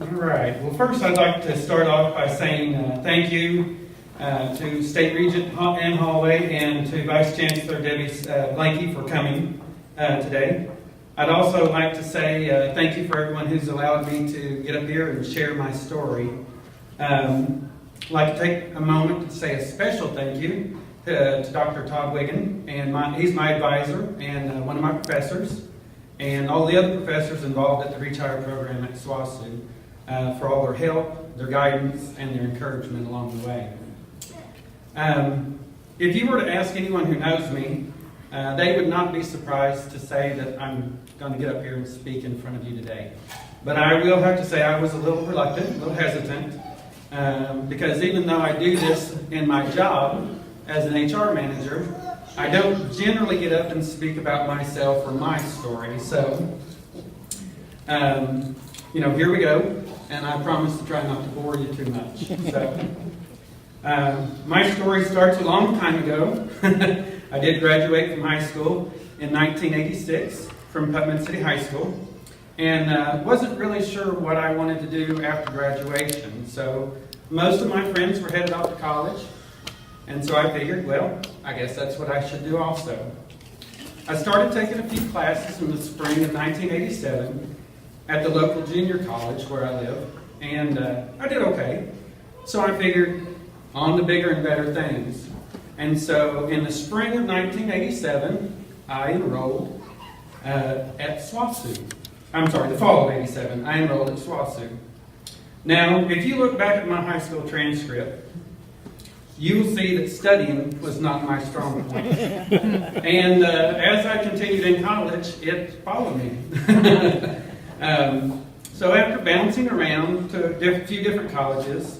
All right. Well, first I'd like to start off by saying thank you to State Regent Ann Holloway and to Vice Chancellor Debbie Blanky for coming today. I'd also like to say thank you for everyone who's allowed me to get up here and share my story. I'd like to take a moment to say a special thank you to Dr. Todd Wiggin, and he's my advisor and one of my professors, and all the other professors involved at the Reach Higher program at SWOSU for all their help, their guidance, and their encouragement along the way. If you were to ask anyone who knows me, they would not be surprised to say that I'm going to get up here and speak in front of you today. But I will have to say I was a little reluctant, a little hesitant, because even though I do this in my job as an HR manager, I don't generally get up and speak about myself or my story. So, here we go, and I promise to try not to bore you too much. So, my story starts a long time ago. I did graduate from high school in 1986 from Putman City High School, and wasn't really sure what I wanted to do after graduation. So most of my friends were headed off to college, and so I figured, well, I guess that's what I should do also. I started taking a few classes in the spring of 1987 at the local junior college where I live, and I did okay. So I figured on to bigger and better things. And so in the spring of 1987, I enrolled at SWOSU. I'm sorry, the fall of 87, I enrolled at SWOSU. Now, if you look back at my high school transcript, you will see that studying was not my strong point. And as I continued in college, it followed me. So after bouncing around to a few different colleges,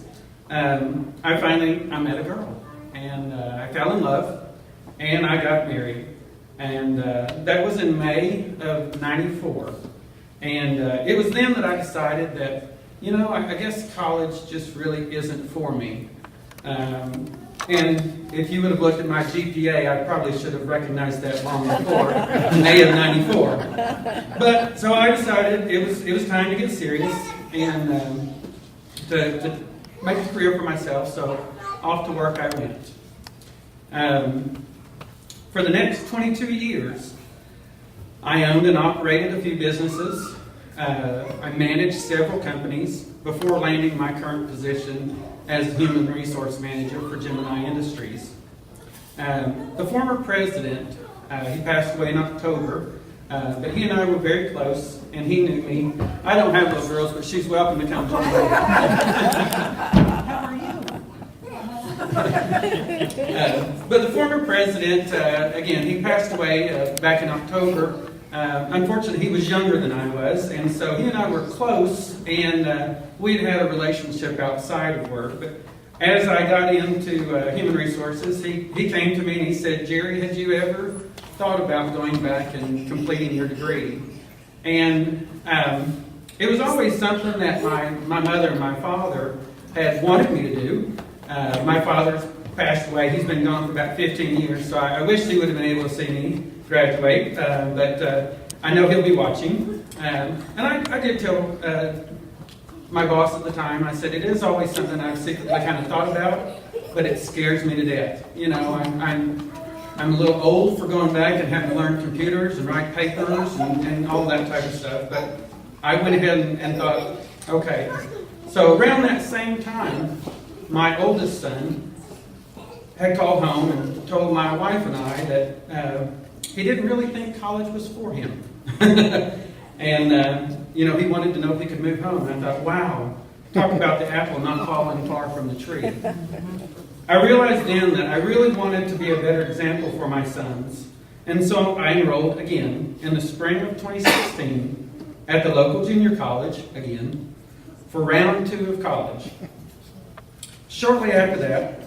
I met a girl. And I fell in love, and I got married. And that was in May of '94. And it was then that I decided that, I guess college just really isn't for me. And if you would have looked at my GPA, I probably should have recognized that long before, May of '94. But so I decided it was time to get serious and to make a career for myself. So off to work I went. For the next 22 years, I owned and operated a few businesses. I managed several companies before landing my current position as Human Resource Manager for Gemini Industries. The former president, he passed away in October, but he and I were very close, and he knew me. I don't have little girls, but she's welcome to come join me. How are you? But the former president, again, he passed away back in October. Unfortunately, he was younger than I was, and so he and I were close, and we'd had a relationship outside of work. But as I got into human resources, he came to me and he said, "Jerry, had you ever thought about going back and completing your degree?" And it was always something that my mother and my father had wanted me to do. My father's passed away. He's been gone for about 15 years, so I wish he would have been able to see me graduate, but I know he'll be watching. And I did tell my boss at the time, I said, it is always something I've secretly kind of thought about, but it scares me to death. I'm a little old for going back and having to learn computers and write papers and all that type of stuff, but I went ahead and thought, okay. So around that same time, my oldest son had called home and told my wife and I that he didn't really think college was for him. And, he wanted to know if he could move home. And I thought, wow, talk about the apple not falling far from the tree. I realized then that I really wanted to be a better example for my sons. And so I enrolled again in the spring of 2016 at the local junior college again for round 2 of college. Shortly after that,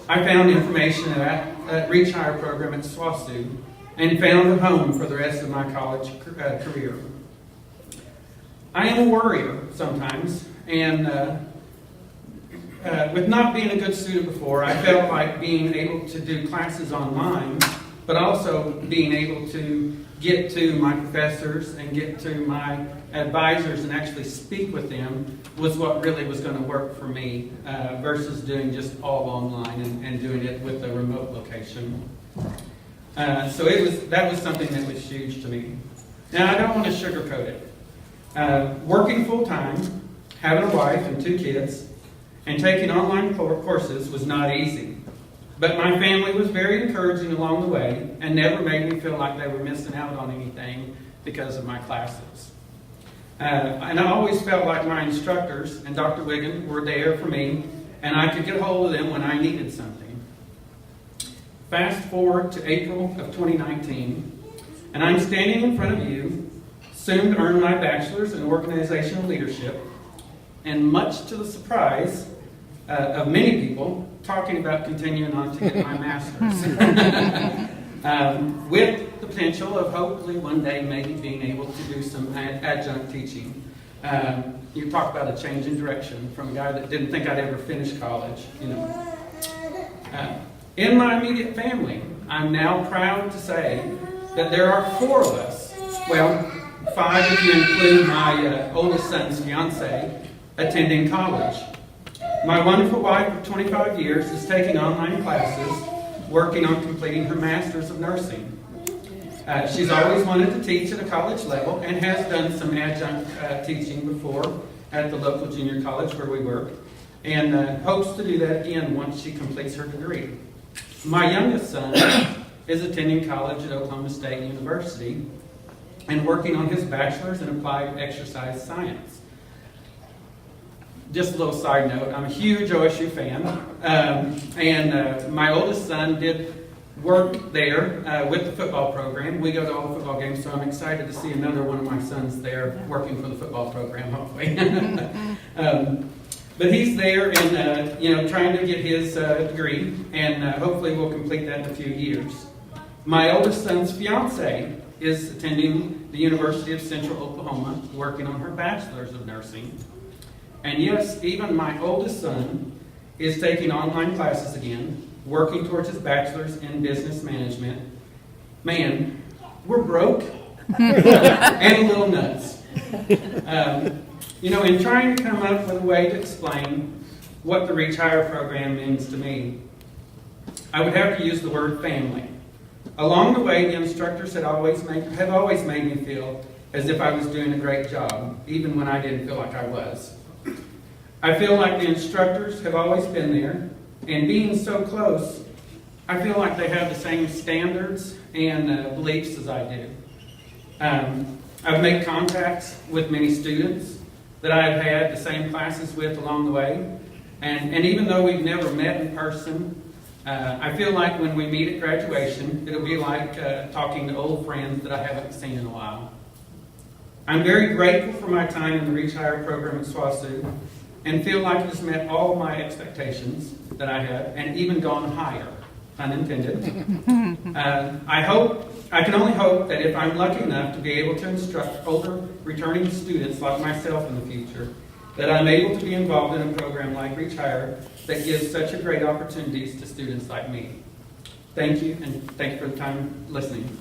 I found information at Reach Higher program at SWOSU and found a home for the rest of my college career. I am a worrier sometimes, and with not being a good student before, I felt like being able to do classes online, but also being able to get to my professors and get to my advisors and actually speak with them was what really was going to work for me versus doing just all online and doing it with a remote location. So that was something that was huge to me. Now, I don't want to sugarcoat it. Working full-time, having a wife and 2 kids, and taking online courses was not easy. But my family was very encouraging along the way and never made me feel like they were missing out on anything because of my classes. And I always felt like my instructors and Dr. Wiggin were there for me, and I could get hold of them when I needed something. Fast forward to April of 2019, and I'm standing in front of you, soon to earn my bachelor's in organizational leadership, and much to the surprise of many people, talking about continuing on to get my master's. With the potential of hopefully one day maybe being able to do some adjunct teaching. You talk about a change in direction from a guy that didn't think I'd ever finish college, you know. In my immediate family, I'm now proud to say that there are 4 of us, well, 5 if you include my oldest son's fiance, attending college. My wonderful wife of 25 years is taking online classes, working on completing her Master's of Nursing. She's always wanted to teach at a college level and has done some adjunct teaching before at the local junior college where we work, and hopes to do that again once she completes her degree. My youngest son is attending college at Oklahoma State University and working on his bachelor's in applied exercise science. Just a little side note, I'm a huge OSU fan, and my oldest son did work there with the football program. We go to all the football games, so I'm excited to see another one of my sons there working for the football program, hopefully. But he's there and trying to get his degree, and hopefully we'll complete that in a few years. My oldest son's fiance is attending the University of Central Oklahoma, working on her bachelor's of nursing. And yes, even my oldest son is taking online classes again, working towards his bachelor's in business management. Man, we're broke and a little nuts. In trying to come up with a way to explain what the Reach Higher program means to me, I would have to use the word family. Along the way, the instructors have always made me feel as if I was doing a great job, even when I didn't feel like I was. I feel like the instructors have always been there, and being so close, I feel like they have the same standards and beliefs as I do. I've made contacts with many students that I've had the same classes with along the way, and even though we've never met in person, I feel like when we meet at graduation, it'll be like talking to old friends that I haven't seen in a while. I'm very grateful for my time in the Reach Higher program at SWOSU, and feel like it has met all of my expectations that I had, and even gone higher, unintended. I can only hope that if I'm lucky enough to be able to instruct older returning students like myself in the future, that I'm able to be involved in a program like Reach Higher that gives such a great opportunities to students like me. Thank you, and thank you for the time listening.